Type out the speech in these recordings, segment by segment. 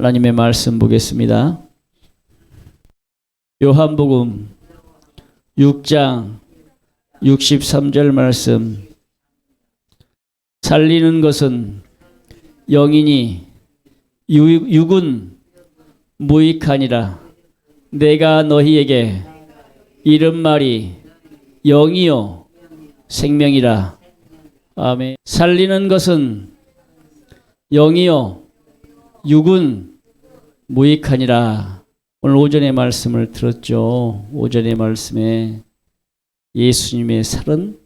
하나님의 말씀 보겠습니다. 요한복음 6장 63절 말씀. 살리는 것은 영이니 육은 무익하니라. 내가 너희에게 이른 말이 영이요 생명이라. 아멘. 살리는 것은 영이요 육은 무익하니라. 오늘 오전에 말씀을 들었죠. 오전의 말씀에 예수님의 살은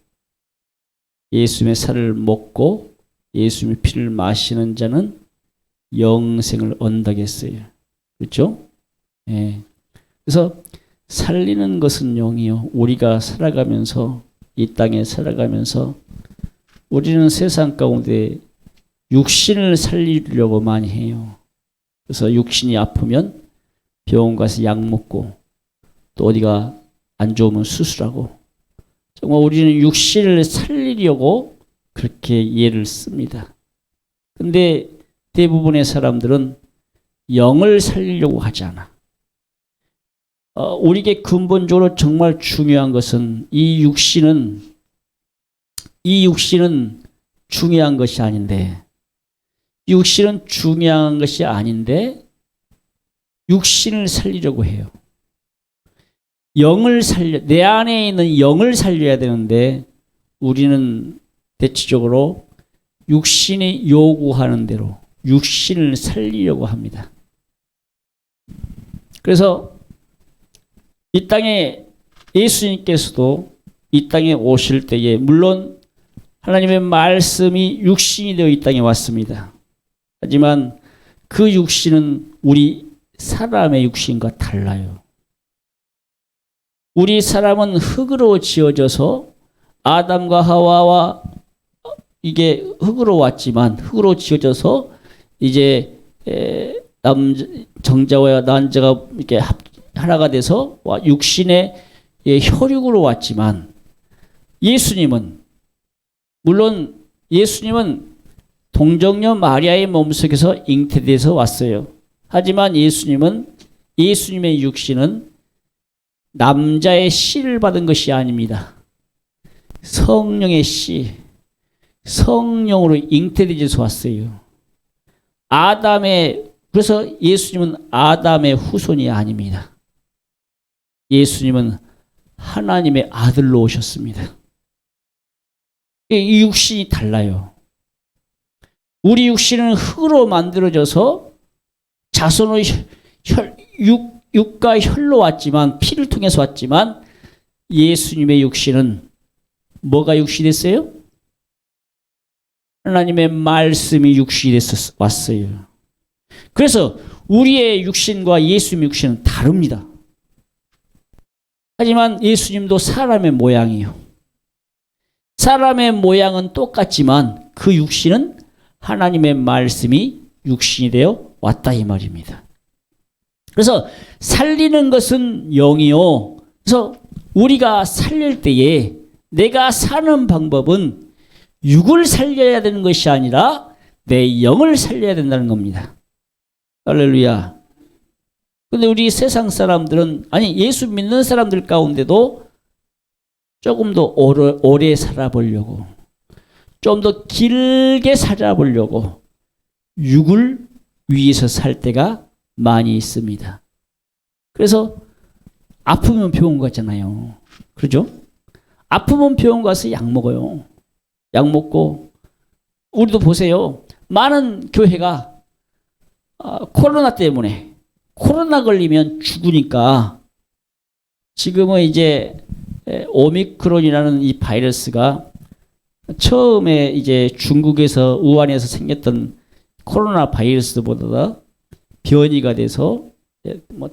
예수님의 살을 먹고 예수님의 피를 마시는 자는 영생을 얻는다고 했어요. 그렇죠? 예. 그래서 살리는 것은 영이요. 우리가 살아가면서 이 땅에 살아가면서 우리는 세상 가운데 육신을 살리려고 많이 해요. 그래서 육신이 아프면 병원 가서 약 먹고 또 어디가 안 좋으면 수술하고 정말 우리는 육신을 살리려고 그렇게 예를 씁니다. 근데 대부분의 사람들은 영을 살리려고 하지 않아. 우리에게 근본적으로 정말 중요한 것은 이 육신은 중요한 것이 아닌데 육신은 중요한 것이 아닌데 육신을 살리려고 해요. 내 안에 있는 영을 살려야 되는데 우리는 대체적으로 육신이 요구하는 대로 육신을 살리려고 합니다. 그래서 이 땅에 예수님께서도 이 땅에 오실 때에 물론 하나님의 말씀이 육신이 되어 이 땅에 왔습니다. 하지만 그 육신은 우리 사람의 육신과 달라요. 우리 사람은 흙으로 지어져서 아담과 하와와 이게 흙으로 지어져서 이제 정자와 난자가 이렇게 하나가 돼서 육신의 혈육으로 왔지만 물론 예수님은 동정녀 마리아의 몸속에서 잉태돼서 왔어요. 하지만 예수님의 육신은 남자의 씨를 받은 것이 아닙니다. 성령의 씨, 성령으로 잉태돼서 왔어요. 그래서 예수님은 아담의 후손이 아닙니다. 예수님은 하나님의 아들로 오셨습니다. 이 육신이 달라요. 우리 육신은 흙으로 만들어져서 자손의 육과 혈로 왔지만 피를 통해서 왔지만 예수님의 육신은 뭐가 육신이 됐어요? 하나님의 말씀이 육신이 돼서 왔어요. 그래서 우리의 육신과 예수님의 육신은 다릅니다. 하지만 예수님도 사람의 모양이에요. 사람의 모양은 똑같지만 그 육신은 하나님의 말씀이 육신이 되어 왔다 이 말입니다. 그래서 살리는 것은 영이요. 그래서 우리가 살릴 때에 내가 사는 방법은 육을 살려야 되는 것이 아니라 내 영을 살려야 된다는 겁니다. 할렐루야. 근데 우리 세상 사람들은 예수 믿는 사람들 가운데도 조금 더 오래 살아보려고 좀 더 길게 살아보려고 육을 위해서 살 때가 많이 있습니다. 그래서 아프면 병원 가잖아요. 그렇죠? 아프면 병원 가서 약 먹어요. 약 먹고 우리도 보세요. 많은 교회가 코로나 때문에 코로나 걸리면 죽으니까 지금은 이제 오미크론이라는 이 바이러스가 처음에 이제 중국에서 우한에서 생겼던 코로나 바이러스보다 변이가 돼서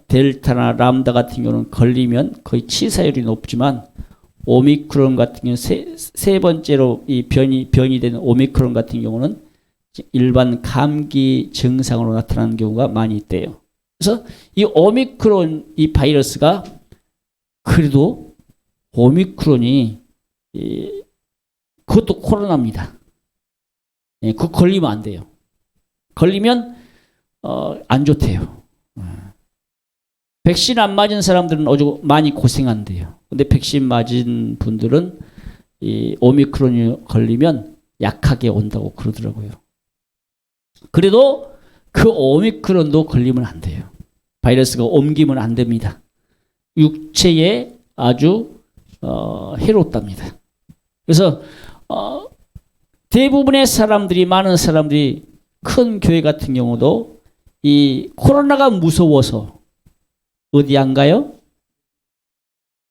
델타나 람다 같은 경우는 걸리면 거의 치사율이 높지만 오미크론 같은 경우는 세 번째로 이 변이된 오미크론 같은 경우는 일반 감기 증상으로 나타나는 경우가 많이 있대요. 그래서 이 오미크론 이 바이러스가 그래도 오미크론이 그것도 코로나입니다. 그거 걸리면 안 돼요. 걸리면 안 좋대요. 백신 안 맞은 사람들은 아주 많이 고생한대요. 근데 백신 맞은 분들은 이 오미크론이 걸리면 약하게 온다고 그러더라고요. 그래도 그 오미크론도 걸리면 안 돼요. 바이러스가 옮기면 안 됩니다. 육체에 아주 해롭답니다. 그래서 대부분의 사람들이, 많은 사람들이, 큰 교회 같은 경우도 이 코로나가 무서워서 어디 안 가요?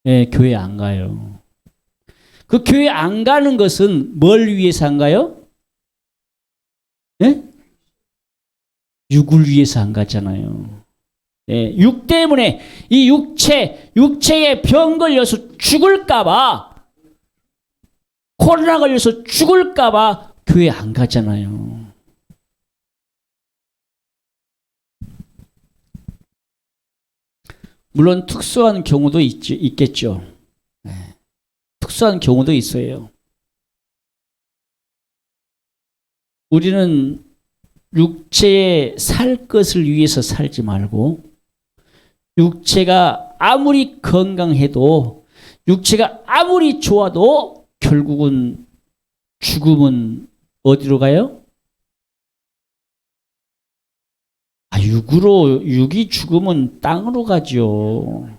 네, 교회 안 가요. 그 교회 안 가는 것은 뭘 위해서 안 가요? 네? 육을 위해서 안 가잖아요. 네, 육 때문에 이 육체에 병 걸려서 죽을까봐, 코로나 걸려서 죽을까봐 교회 안 가잖아요. 물론 특수한 경우도 있겠죠. 네. 특수한 경우도 있어요. 우리는 육체에 살 것을 위해서 살지 말고, 육체가 아무리 건강해도, 육체가 아무리 좋아도 결국은 죽음은 어디로 가요? 육이 죽으면 땅으로 가죠.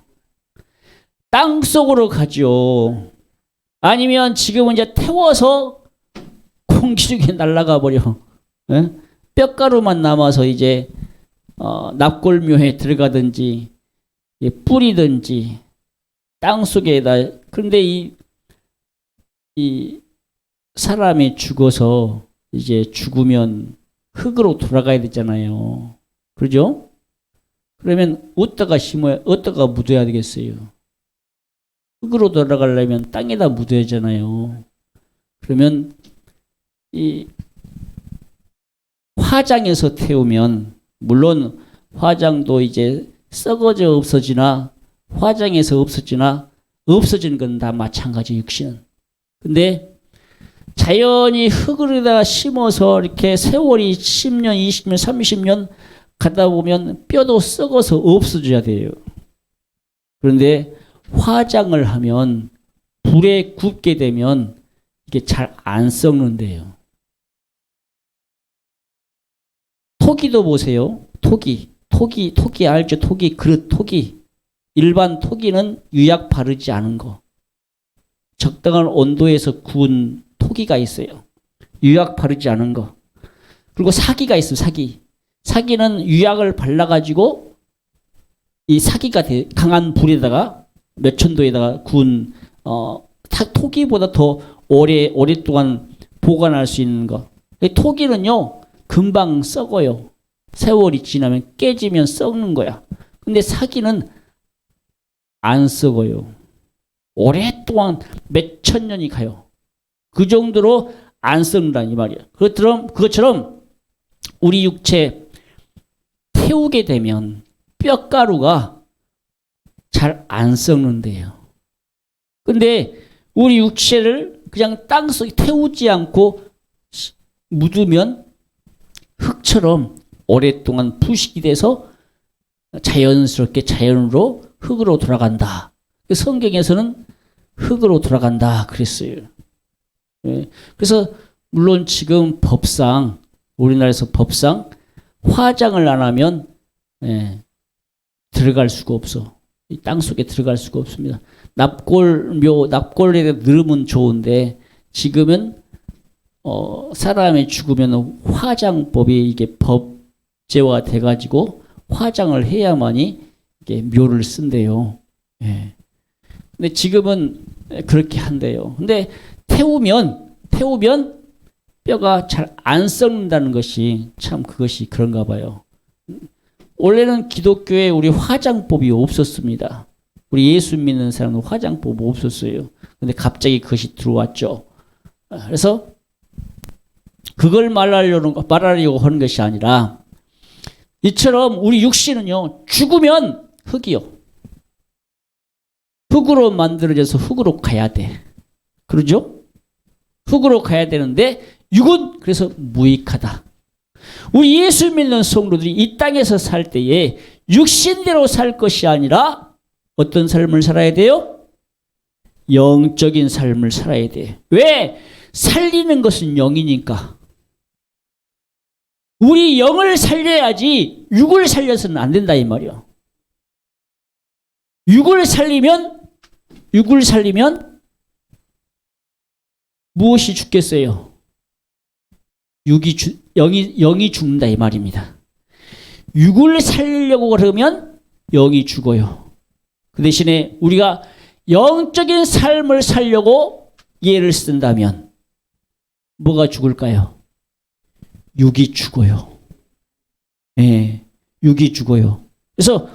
땅 속으로 가죠. 아니면 지금은 이제 태워서 공기 중에 날아가 버려. 예? 뼈가루만 남아서 이제 납골묘에 들어가든지 뿌리든지 땅 속에다. 그런데 이 사람이 죽어서 이제 죽으면 흙으로 돌아가야 되잖아요. 그러죠? 그러면 어디다가 심어야, 어디다가 묻어야 되겠어요? 흙으로 돌아가려면 땅에다 묻어야 하잖아요. 그러면 이 화장에서 태우면, 물론 화장도 이제 썩어져 없어지나 화장에서 없어지나 없어지는 건 다 마찬가지, 육신은. 근데 자연히 흙으로다가 심어서 이렇게 세월이 10년, 20년, 30년 가다 보면 뼈도 썩어서 없어져야 돼요. 그런데 화장을 하면, 불에 굽게 되면 이게 잘 안 썩는데요. 토기도 보세요. 토기 알죠? 토기, 그릇 토기. 일반 토기는 유약 바르지 않은 거. 적당한 온도에서 구운 토기가 있어요. 유약 바르지 않은 거. 그리고 사기가 있어요. 사기는 유약을 발라가지고 이 사기가 강한 불에다가 몇천 도에다가 구운 토기보다 더 오랫동안 보관할 수 있는 거. 토기는요 금방 썩어요. 세월이 지나면 깨지면 썩는 거야. 근데 사기는 안 썩어요. 오랫동안 몇천 년이 가요. 그 정도로 안 썩는다 이 말이야. 그것처럼 우리 육체 태우게 되면 뼈가루가 잘 안 썩는데요. 근데 우리 육체를 그냥 땅속에 태우지 않고 묻으면 흙처럼 오랫동안 부식이 돼서 자연스럽게 자연으로 흙으로 돌아간다. 성경에서는 흙으로 돌아간다 그랬어요. 그래서 물론 지금 법상, 우리나라에서 법상 화장을 안 하면 들어갈 수가 없어. 이 땅속에 들어갈 수가 없습니다. 납골에 넣으면 좋은데 지금은 사람이 죽으면 화장법이 이게 법제화 돼가지고 화장을 해야만이 이게 묘를 쓴대요. 근데 지금은 그렇게 한대요. 근데 태우면 뼈가 잘 안 썩는다는 것이 참 그것이 그런가 봐요. 원래는 기독교에 우리 화장법이 없었습니다. 우리 예수 믿는 사람은 화장법 없었어요. 근데 갑자기 그것이 들어왔죠. 그래서 그걸 말하려고 하는 것이 아니라 이처럼 우리 육신은요 죽으면 흙이요. 흙으로 만들어져서 흙으로 가야 돼. 그러죠? 흙으로 가야 되는데 육은 그래서 무익하다. 우리 예수 믿는 성도들이 이 땅에서 살 때에 육신대로 살 것이 아니라 어떤 삶을 살아야 돼요? 영적인 삶을 살아야 돼. 왜? 살리는 것은 영이니까. 우리 영을 살려야지 육을 살려서는 안 된다 이 말이야. 육을 살리면 무엇이 죽겠어요? 영이 죽는다 이 말입니다. 육을 살리려고 그러면 영이 죽어요. 그 대신에 우리가 영적인 삶을 살려고 예를 쓴다면 뭐가 죽을까요? 육이 죽어요. 네, 육이 죽어요. 그래서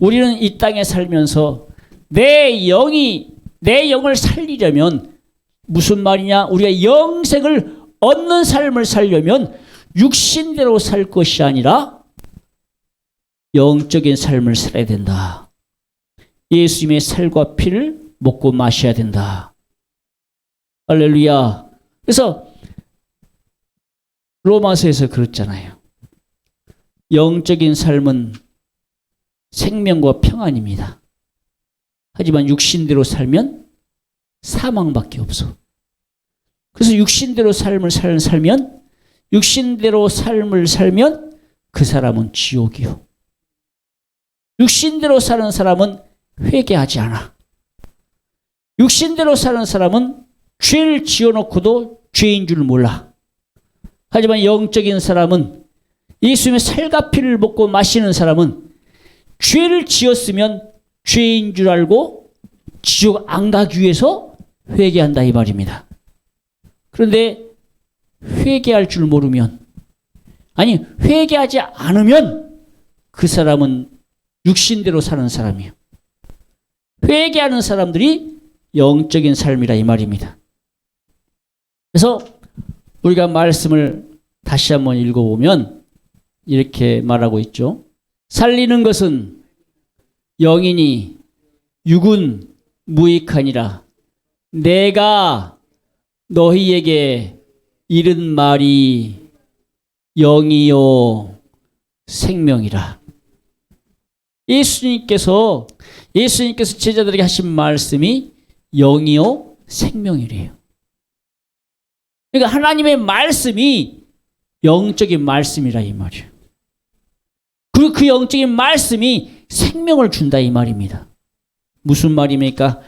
우리는 이 땅에 살면서 내 영을 살리려면 무슨 말이냐? 우리가 영생을 얻는 삶을 살려면 육신대로 살 것이 아니라 영적인 삶을 살아야 된다. 예수님의 살과 피를 먹고 마셔야 된다. 할렐루야. 그래서 로마서에서 그랬잖아요. 영적인 삶은 생명과 평안입니다. 하지만 육신대로 살면 사망밖에 없어. 그래서 육신대로 삶을 살면 그 사람은 지옥이요. 육신대로 사는 사람은 회개하지 않아. 육신대로 사는 사람은 죄를 지어놓고도 죄인 줄 몰라. 하지만 영적인 사람은 예수님의 살과 피를 먹고 마시는 사람은 죄를 지었으면 죄인 줄 알고 지옥 안 가기 위해서 회개한다 이 말입니다. 그런데 회개할 줄 모르면, 아니 회개하지 않으면 그 사람은 육신대로 사는 사람이에요. 회개하는 사람들이 영적인 삶이라 이 말입니다. 그래서 우리가 말씀을 다시 한번 읽어보면 이렇게 말하고 있죠. 살리는 것은 영이니 육은 무익하니라. 내가 너희에게 이른 말이 영이요 생명이라. 예수님께서 제자들에게 하신 말씀이 영이요 생명이래요. 그러니까 하나님의 말씀이 영적인 말씀이라 이 말이에요. 그리고 그 영적인 말씀이 생명을 준다 이 말입니다. 무슨 말입니까?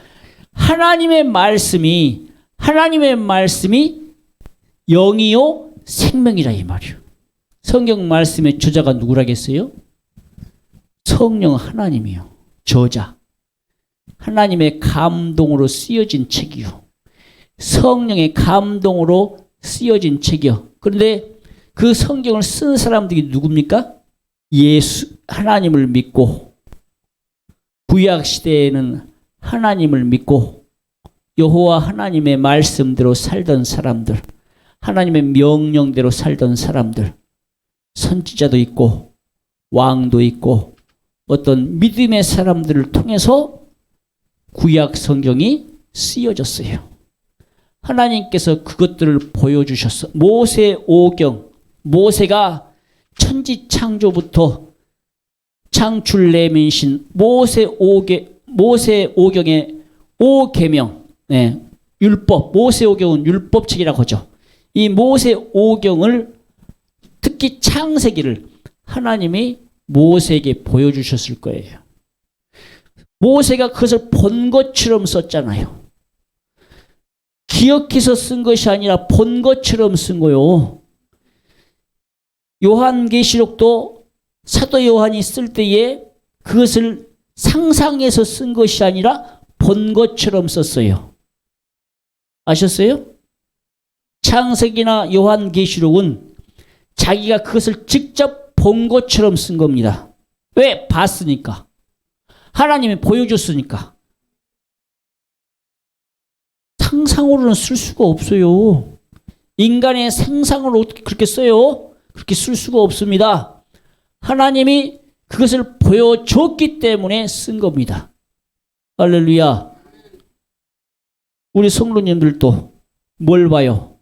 하나님의 말씀이 영이요 생명이라 이 말이에요. 성경 말씀의 저자가 누구라겠어요? 성령 하나님이요. 저자. 하나님의 감동으로 쓰여진 책이요. 성령의 감동으로 쓰여진 책이요. 그런데 그 성경을 쓴 사람들이 누굽니까? 하나님을 믿고, 구약 시대에는 하나님을 믿고 여호와 하나님의 말씀대로 살던 사람들, 하나님의 명령대로 살던 사람들, 선지자도 있고 왕도 있고 어떤 믿음의 사람들을 통해서 구약 성경이 쓰여졌어요. 하나님께서 그것들을 보여주셨어. 모세가 천지 창조부터 창출 내민신 모세 5경의 5계명, 율법, 모세 5경은 율법책이라고 하죠. 이 모세 5경을 특히 창세기를 하나님이 모세에게 보여주셨을 거예요. 모세가 그것을 본 것처럼 썼잖아요. 기억해서 쓴 것이 아니라 본 것처럼 쓴 거요. 요한계시록도 사도 요한이 쓸 때에 그것을 상상해서 쓴 것이 아니라 본 것처럼 썼어요. 아셨어요? 창세기나 요한계시록은 자기가 그것을 직접 본 것처럼 쓴 겁니다. 왜? 봤으니까. 하나님이 보여줬으니까. 상상으로는 쓸 수가 없어요. 인간의 상상으로 어떻게 그렇게 써요? 그렇게 쓸 수가 없습니다. 하나님이 그것을 보여줬기 때문에 쓴 겁니다. 할렐루야. 우리 성도님들도 뭘 봐요?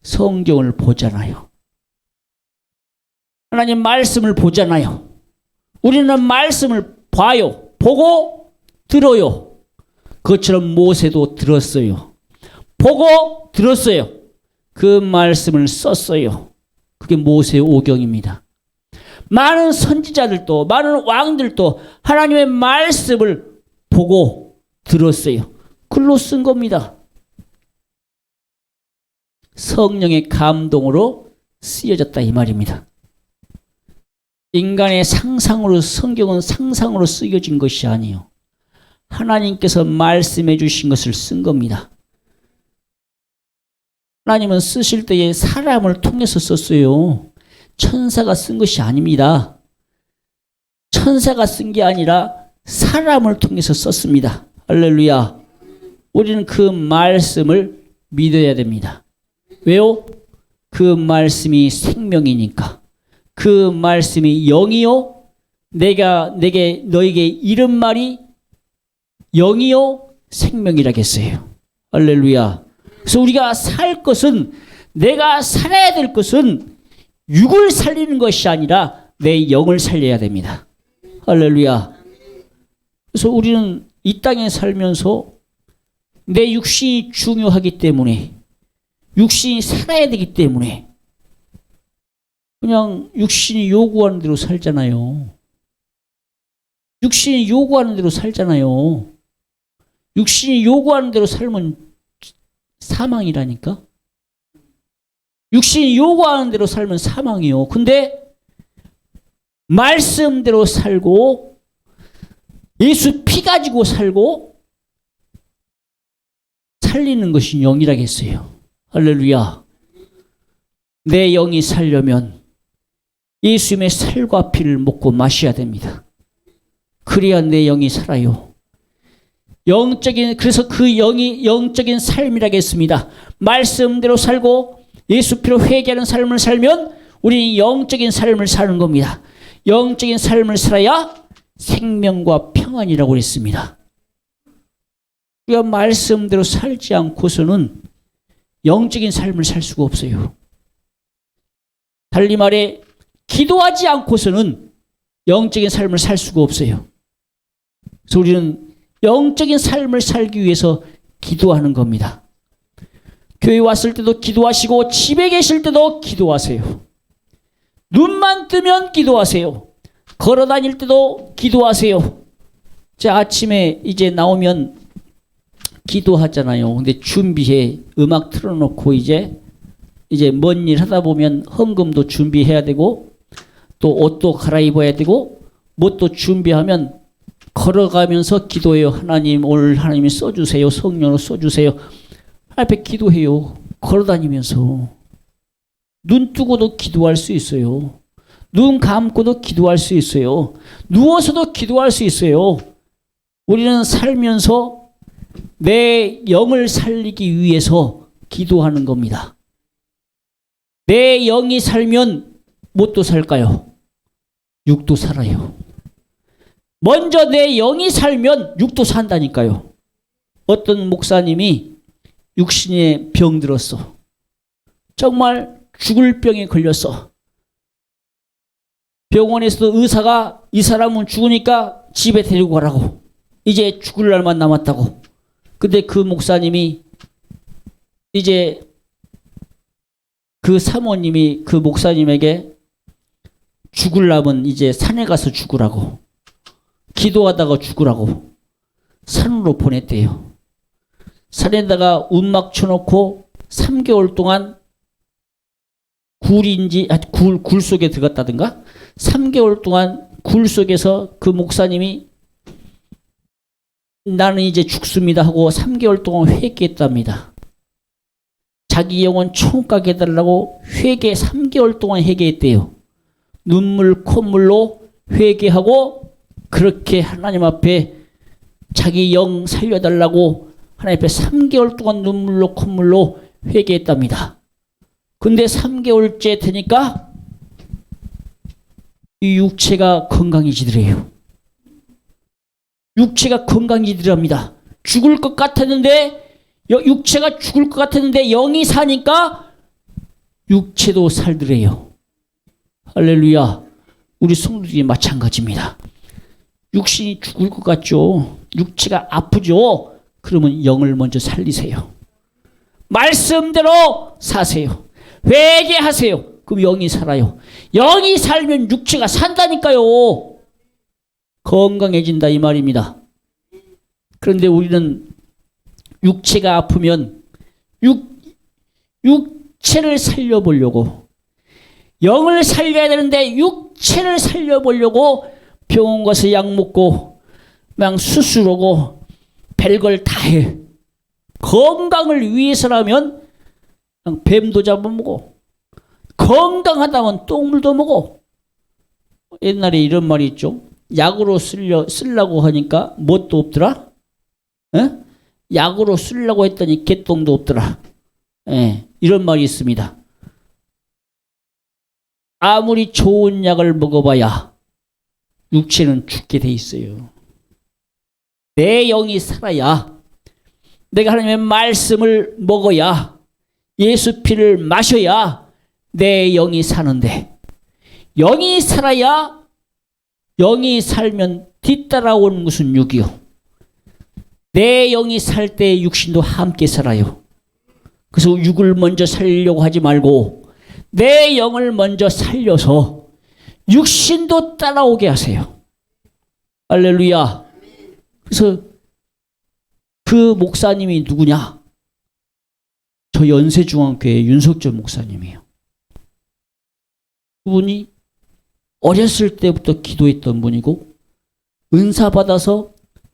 성경을 보잖아요. 하나님 말씀을 보잖아요. 우리는 말씀을 봐요. 보고 들어요. 그것처럼 모세도 들었어요. 보고 들었어요. 그 말씀을 썼어요. 그게 모세의 오경입니다. 많은 선지자들도 많은 왕들도 하나님의 말씀을 보고 들었어요. 글로 쓴 겁니다. 성령의 감동으로 쓰여졌다 이 말입니다. 인간의 상상으로 성경은 상상으로 쓰여진 것이 아니에요. 하나님께서 말씀해 주신 것을 쓴 겁니다. 하나님은 쓰실 때에 사람을 통해서 썼어요. 천사가 쓴 것이 아닙니다. 천사가 쓴 게 아니라 사람을 통해서 썼습니다. 할렐루야. 우리는 그 말씀을 믿어야 됩니다. 왜요? 그 말씀이 생명이니까. 그 말씀이 영이요. 너에게 이른 말이 영이요 생명이라겠어요. 할렐루야. 그래서 우리가 살 것은, 내가 살아야 될 것은 육을 살리는 것이 아니라 내 영을 살려야 됩니다. 할렐루야. 그래서 우리는 이 땅에 살면서 내 육신이 중요하기 때문에, 육신이 살아야 되기 때문에 그냥 육신이 요구하는 대로 살잖아요. 육신이 요구하는 대로 살잖아요. 육신이 요구하는 대로 살면 사망이라니까. 육신이 요구하는 대로 살면 사망이요. 근데 말씀대로 살고 예수 피 가지고 살고 살리는 것이 영이라겠어요. 할렐루야. 내 영이 살려면 예수님의 살과 피를 먹고 마셔야 됩니다. 그래야 내 영이 살아요. 그래서 그 영이 영적인 삶이라겠습니다. 말씀대로 살고 예수 피로 회개하는 삶을 살면 우리는 영적인 삶을 사는 겁니다. 영적인 삶을 살아야 생명과 평안이라고 그랬습니다. 우리가 말씀대로 살지 않고서는 영적인 삶을 살 수가 없어요. 달리 말해 기도하지 않고서는 영적인 삶을 살 수가 없어요. 그래서 우리는 영적인 삶을 살기 위해서 기도하는 겁니다. 교회 왔을 때도 기도하시고 집에 계실 때도 기도하세요. 눈만 뜨면 기도하세요. 걸어 다닐 때도 기도하세요. 자, 아침에 이제 나오면 기도하잖아요. 근데 준비해. 음악 틀어놓고 이제 먼 일 하다 보면 헌금도 준비해야 되고 또 옷도 갈아입어야 되고 뭐 또 준비하면 걸어가면서 기도해요. 하나님 오늘 하나님이 써주세요. 성령으로 써주세요. 앞에 기도해요. 걸어다니면서. 눈 뜨고도 기도할 수 있어요. 눈 감고도 기도할 수 있어요. 누워서도 기도할 수 있어요. 우리는 살면서 내 영을 살리기 위해서 기도하는 겁니다. 내 영이 살면 무엇도 살까요? 육도 살아요. 먼저 내 영이 살면 육도 산다니까요. 어떤 목사님이 육신에 병들었어. 정말 죽을 병에 걸렸어. 병원에서도 의사가 이 사람은 죽으니까 집에 데리고 가라고. 이제 죽을 날만 남았다고. 근데 그 목사님이 이제 그 사모님이 그 목사님에게 죽으려면 이제 산에 가서 죽으라고. 기도하다가 죽으라고. 산으로 보냈대요. 산에다가 움막 쳐놓고 3개월 동안 굴 속에 들어갔다든가 3개월 동안 굴 속에서 그 목사님이 나는 이제 죽습니다 하고 3개월 동안 회개했답니다. 자기 영혼 총각 해달라고 3개월 동안 회개했대요. 눈물 콧물로 회개하고 그렇게 하나님 앞에 자기 영 살려달라고 하나님 앞에 3개월 동안 눈물로 콧물로 회개했답니다. 근데 3개월째 되니까 이 육체가 건강해지더래요. 육체가 건강해지더랍니다. 죽을 것 같았는데 육체가 죽을 것 같았는데 영이 사니까 육체도 살더래요. 할렐루야. 우리 성도들이 마찬가지입니다. 육신이 죽을 것 같죠. 육체가 아프죠. 그러면 영을 먼저 살리세요. 말씀대로 사세요. 회개하세요. 그럼 영이 살아요. 영이 살면 육체가 산다니까요. 건강해진다 이 말입니다. 그런데 우리는 육체가 아프면 육체를 살려보려고, 영을 살려야 되는데 육체를 살려보려고 병원 가서 약 먹고 막 수술하고 별걸 다 해. 건강을 위해서라면 뱀도 잡아먹어. 건강하다면 똥물도 먹어. 옛날에 이런 말이 있죠. 약으로 쓰려고 하니까 뭣도 없더라. 에? 약으로 쓰려고 했더니 개똥도 없더라. 예, 이런 말이 있습니다. 아무리 좋은 약을 먹어봐야 육체는 죽게 돼 있어요. 내 영이 살아야, 내가 하나님의 말씀을 먹어야, 예수 피를 마셔야 내 영이 사는데, 영이 살아야, 영이 살면 뒤따라오는 것은 육이요. 내 영이 살 때 육신도 함께 살아요. 그래서 육을 먼저 살려고 하지 말고 내 영을 먼저 살려서 육신도 따라오게 하세요. 할렐루야. 그래서 그 목사님이 누구냐? 저 연세중앙교회 윤석철 목사님이에요. 그분이 어렸을 때부터 기도했던 분이고, 은사 받아서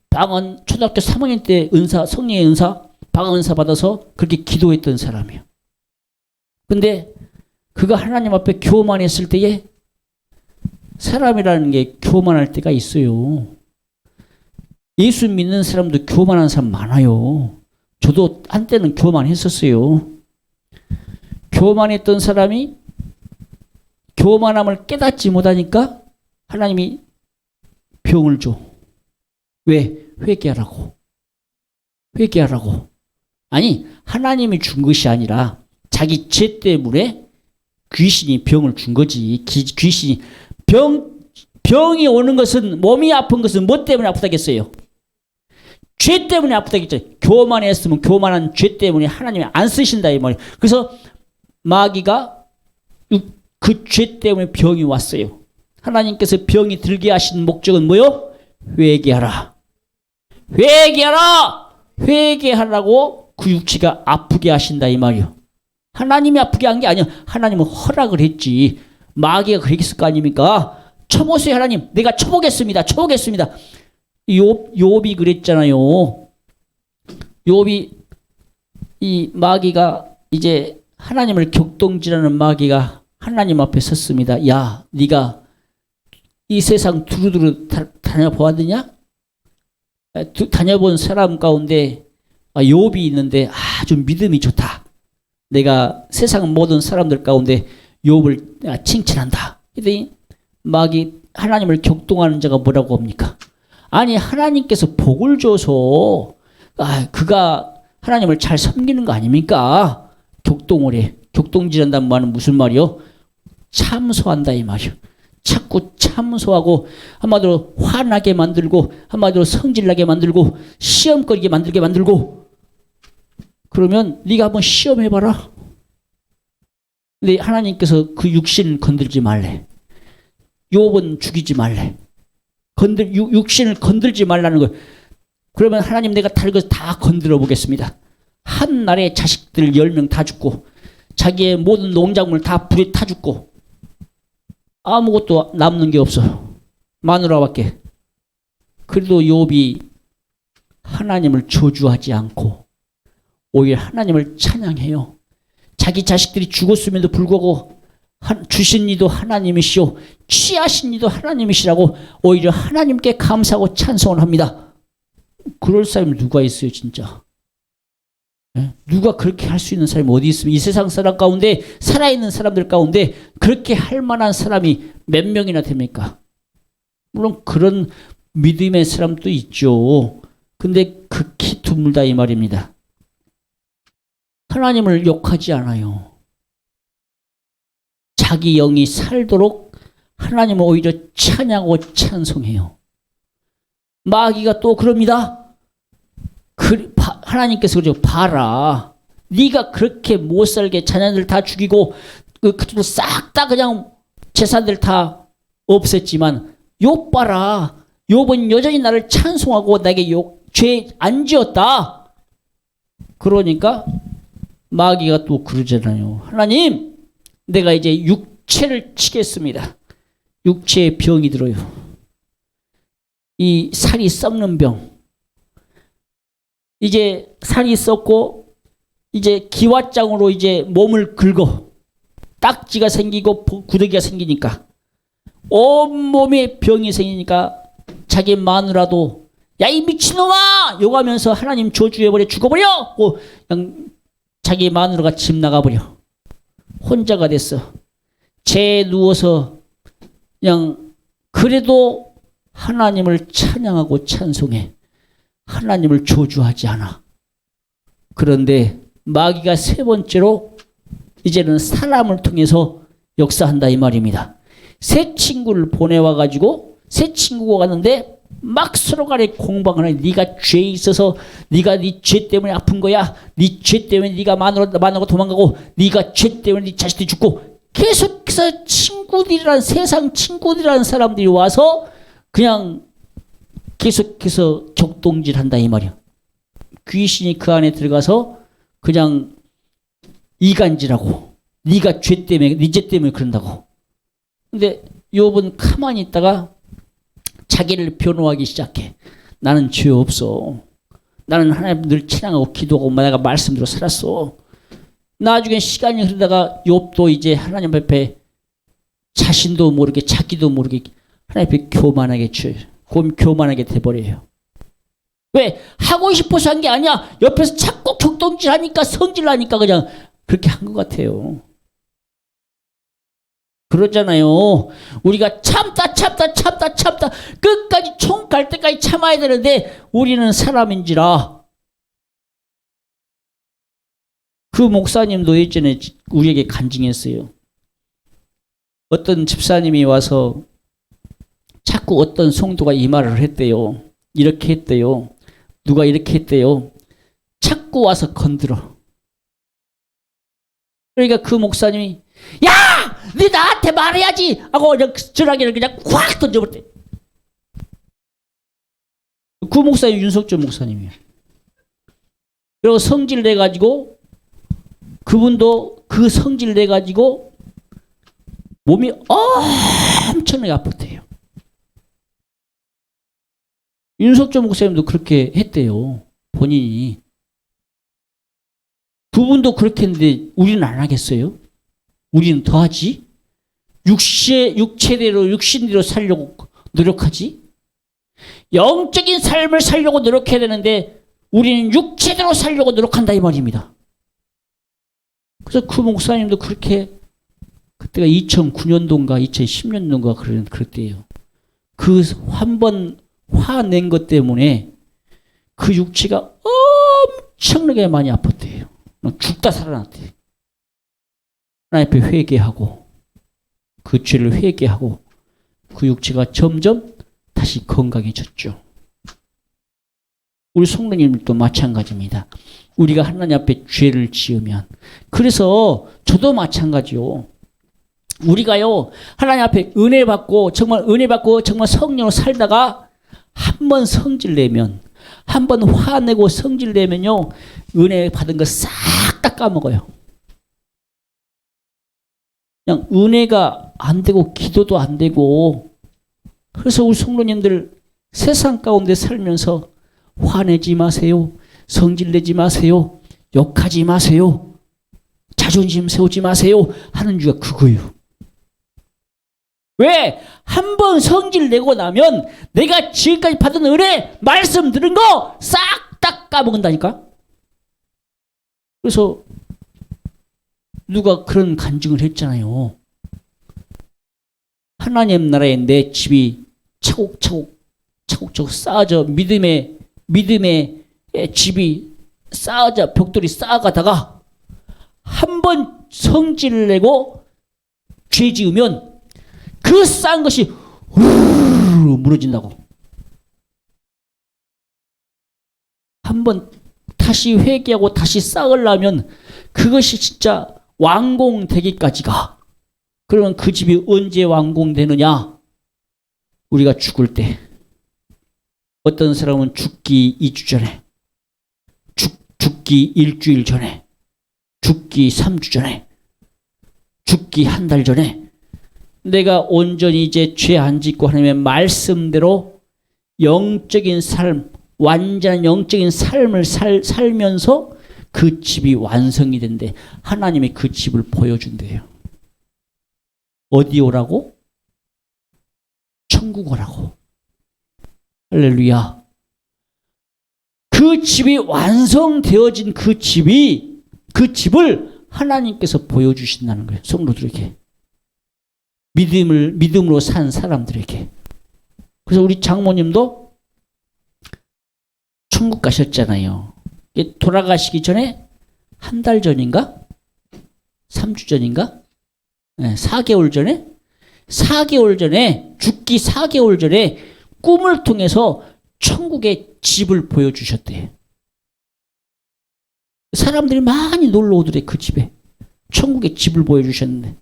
방언, 초등학교 3학년 때 은사, 성령의 은사, 방언 은사 받아서 그렇게 기도했던 사람이에요. 근데 그가 하나님 앞에 교만했을 때에, 사람이라는 게 교만할 때가 있어요. 예수 믿는 사람도 교만한 사람 많아요. 저도 한때는 교만했었어요. 교만했던 사람이 교만함을 깨닫지 못하니까 하나님이 병을 줘. 왜? 회개하라고. 회개하라고. 아니, 하나님이 준 것이 아니라 자기 죄 때문에 귀신이 병을 준 거지. 귀신이 병이 오는 것은, 몸이 아픈 것은 뭐 때문에 아프다겠어요? 죄 때문에 아프다겠죠. 교만했으면 교만한 죄 때문에 하나님이 안 쓰신다 이 말이에요. 그래서 마귀가 그 죄 때문에 병이 왔어요. 하나님께서 병이 들게 하신 목적은 뭐요? 회개하라. 회개하라. 회개하라고 그 육체가 아프게 하신다 이 말이요. 하나님이 아프게 한 게 아니야. 하나님은 허락을 했지. 마귀가 그랬을 거 아닙니까? 쳐보세요 하나님. 내가 쳐보겠습니다. 쳐보겠습니다. 욥이 그랬잖아요. 욥이 이 마귀가 이제 하나님을 격동질하는 마귀가 하나님 앞에 섰습니다. 야, 네가 이 세상 두루두루 다녀보았느냐? 다녀본 사람 가운데 욥이 있는데 아주 믿음이 좋다. 내가 세상 모든 사람들 가운데 욥을 칭찬한다. 그랬더니 마귀 하나님을 격동하는 자가 뭐라고 합니까? 아니, 하나님께서 복을 줘서 그가 하나님을 잘 섬기는 거 아닙니까? 격동을 해. 격동질한다는 말은 무슨 말이요? 참소한다 이 말이요. 자꾸 참소하고, 한마디로 화나게 만들고, 한마디로 성질나게 만들고, 시험거리게 만들고. 그러면 네가 한번 시험해봐라. 근데 하나님께서 그 육신을 건들지 말래. 욥은 죽이지 말래. 육신을 건들지 말라는 거예요. 그러면 하나님, 내가 다른 것 다 건드려 보겠습니다. 한 날에 자식들 10명 다 죽고, 자기의 모든 농작물 다 불에 타 죽고, 아무것도 남는 게 없어. 마누라밖에. 그래도 욥이 하나님을 저주하지 않고 오히려 하나님을 찬양해요. 자기 자식들이 죽었음에도 불구하고 주신 이도 하나님이시오, 취하신 이도 하나님이시라고 오히려 하나님께 감사하고 찬송을 합니다. 그럴 사람이 누가 있어요, 진짜? 네? 누가 그렇게 할 수 있는 사람이 어디 있으면, 이 세상 사람 가운데, 살아있는 사람들 가운데 그렇게 할 만한 사람이 몇 명이나 됩니까? 물론 그런 믿음의 사람도 있죠. 근데 극히 드물다 이 말입니다. 하나님을 욕하지 않아요. 자기 영이 살도록 하나님은 오히려 찬양하고 찬송해요. 마귀가 또 그럽니다. 하나님께서 그러죠. 봐라. 네가 그렇게 못살게 자녀들 다 죽이고 그들도 싹 다 그냥 재산들 다 없앴지만 욥 봐라. 욥은 여전히 나를 찬송하고 나에게 죄 안 지었다. 그러니까 마귀가 또 그러잖아요. 하나님, 내가 이제 육체를 치겠습니다. 육체에 병이 들어요. 이 살이 썩는 병. 이제 살이 썩고 이제 기왓장으로 이제 몸을 긁어 딱지가 생기고 구더기가 생기니까 온몸에 병이 생기니까 자기 마누라도 야 이 미친놈아 욕하면서 하나님 저주해버려 죽어버려 그냥 자기 마누라가 집 나가버려 혼자가 됐어. 재에 누워서 그냥 그래도 하나님을 찬양하고 찬송해. 하나님을 저주하지 않아. 그런데 마귀가 세 번째로 이제는 사람을 통해서 역사한다 이 말입니다. 새 친구를 보내와가지고 새 친구가 갔는데 막 서로 간에 공방을 하니 네가 죄에 있어서 네가 네 죄 때문에 아픈 거야. 네 죄 때문에 네가 마누라가 도망가고 네가 죄 때문에 네 자식들이 죽고 계속해서 세상 친구들이라는 사람들이 와서 그냥 계속해서 격동질한다 이 말이야. 귀신이 그 안에 들어가서 그냥 이간질하고 네가 죄 때문에 네 죄 때문에 그런다고. 근데 욥은 가만히 있다가 자기를 변호하기 시작해. 나는 죄 없어. 나는 하나님 늘 찬양하고 기도하고 내가 말씀대로 살았어. 나중에 시간이 흐르다가 욥도 이제 하나님 앞에 자신도 모르게 자기도 모르게 하나님 앞에 교만하게 돼버려요. 왜? 하고 싶어서 한 게 아니야. 옆에서 자꾸 격동질하니까 성질나니까 그냥 그렇게 한 것 같아요. 그러잖아요. 우리가 참다 끝까지 총 갈 때까지 참아야 되는데 우리는 사람인지라. 그 목사님도 예전에 우리에게 간증했어요. 어떤 집사님이 와서 자꾸 어떤 성도가 이 말을 했대요. 이렇게 했대요. 누가 이렇게 했대요. 자꾸 와서 건드려. 그러니까 그 목사님이 야! 네 나한테 말해야지! 하고 그냥 전화기를 그냥 콱 던져버렸대. 그 목사님 윤석준 목사님이에요. 그리고 성질 내가지고 그분도 그 성질 내가지고 몸이 엄청나게 아팠대요. 윤석준 목사님도 그렇게 했대요. 본인이. 그분도 그렇게 했는데 우리는 안 하겠어요? 우리는 더 하지? 육체대로 육신대로 살려고 노력하지? 영적인 삶을 살려고 노력해야 되는데 우리는 육체대로 살려고 노력한다 이 말입니다. 그래서 그 목사님도 그렇게 그때가 2009년도인가 2010년도인가 그랬대요. 그 한 번 화낸 것 때문에 그 육체가 엄청나게 많이 아팠대요. 죽다 살아났대요. 하나님 앞에 회개하고 그 죄를 회개하고 그 육체가 점점 다시 건강해졌죠. 우리 성도님들도 마찬가지입니다. 우리가 하나님 앞에 죄를 지으면 그래서 저도 마찬가지요. 우리가요 하나님 앞에 은혜 받고 정말 성령으로 살다가 한 번 성질 내면 한 번 화내고 성질 내면요 은혜 받은 거 싹 다 까먹어요. 그냥 은혜가 안 되고 기도도 안 되고 그래서 우리 성도님들 세상 가운데 살면서 화내지 마세요. 성질내지 마세요. 욕하지 마세요. 자존심 세우지 마세요. 하는 이유가 그거예요. 왜? 한 번 성질내고 나면 내가 지금까지 받은 은혜 말씀 들은 거 싹 다 까먹는다니까. 그래서 누가 그런 간증을 했잖아요. 하나님 나라에 내 집이 차곡차곡 쌓아져 믿음의 집이 쌓아져 벽돌이 쌓아가다가 한 번 성질을 내고 죄 지으면 그 그 쌓은 것이 우르르 무너진다고. 한번 다시 회개하고 다시 쌓으려면 그것이 진짜 완공되기까지가. 그러면 그 집이 언제 완공되느냐? 우리가 죽을 때. 어떤 사람은 죽기 2주 전에, 죽기 일주일 전에, 죽기 3주 전에, 죽기 한 달 전에 내가 온전히 이제 죄 안 짓고 하나님의 말씀대로 영적인 삶, 완전한 영적인 삶을 살면서 그 집이 완성이 된대. 하나님이 그 집을 보여준대요. 어디 오라고? 천국 오라고. 할렐루야. 그 집이 완성되어진 그 집을 하나님께서 보여주신다는 거예요. 성도들에게. 믿음으로 산 사람들에게. 그래서 우리 장모님도 천국 가셨잖아요. 돌아가시기 전에 한 달 전인가? 3주 전인가? 네, 4개월 전에? 4개월 전에, 죽기 4개월 전에 꿈을 통해서 천국의 집을 보여주셨대요. 사람들이 많이 놀러 오더래, 그 집에. 천국의 집을 보여주셨는데.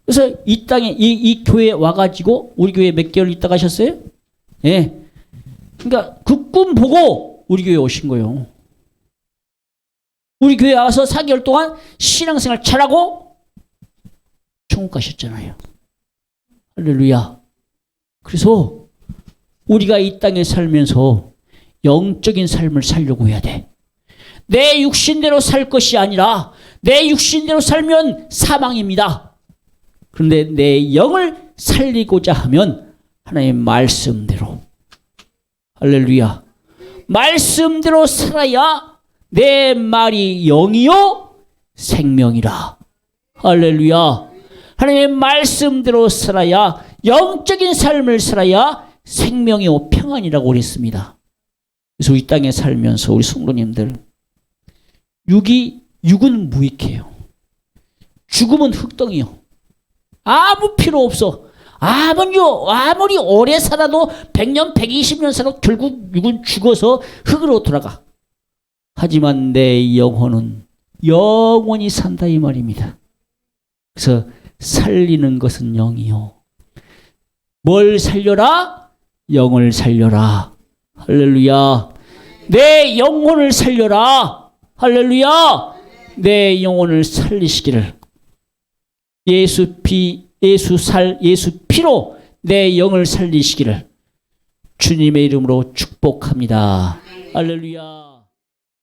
그래서 이 땅에, 이 교회에 와가지고, 우리 교회에 몇 개월 있다 가셨어요? 예. 네. 그러니까 그 꿈 보고 우리 교회에 오신 거예요. 우리 교회에 와서 4개월 동안 신앙생활 잘하고 천국 가셨잖아요. 할렐루야. 그래서 우리가 이 땅에 살면서 영적인 삶을 살려고 해야 돼. 내 육신대로 살 것이 아니라 내 육신대로 살면 사망입니다. 그런데 내 영을 살리고자 하면 하나님의 말씀대로, 할렐루야, 말씀대로 살아야 내 말이 영이요 생명이라. 할렐루야. 하나님의 말씀대로 살아야, 영적인 삶을 살아야 생명이요 평안이라고 그랬습니다. 그래서 이 땅에 살면서 우리 성도님들, 육은 무익해요. 죽음은 흙덩이요. 아무 필요 없어. 아무리 오래 살아도 100년, 120년 살아도 결국 육은 죽어서 흙으로 돌아가. 하지만 내 영혼은 영원히 산다 이 말입니다. 그래서 살리는 것은 영이요. 뭘 살려라? 영을 살려라. 할렐루야. 내 영혼을 살려라. 할렐루야. 내 영혼을 살리시기를. 예수 피로 내 영을 살리시기를 주님의 이름으로 축복합니다. 할렐루야.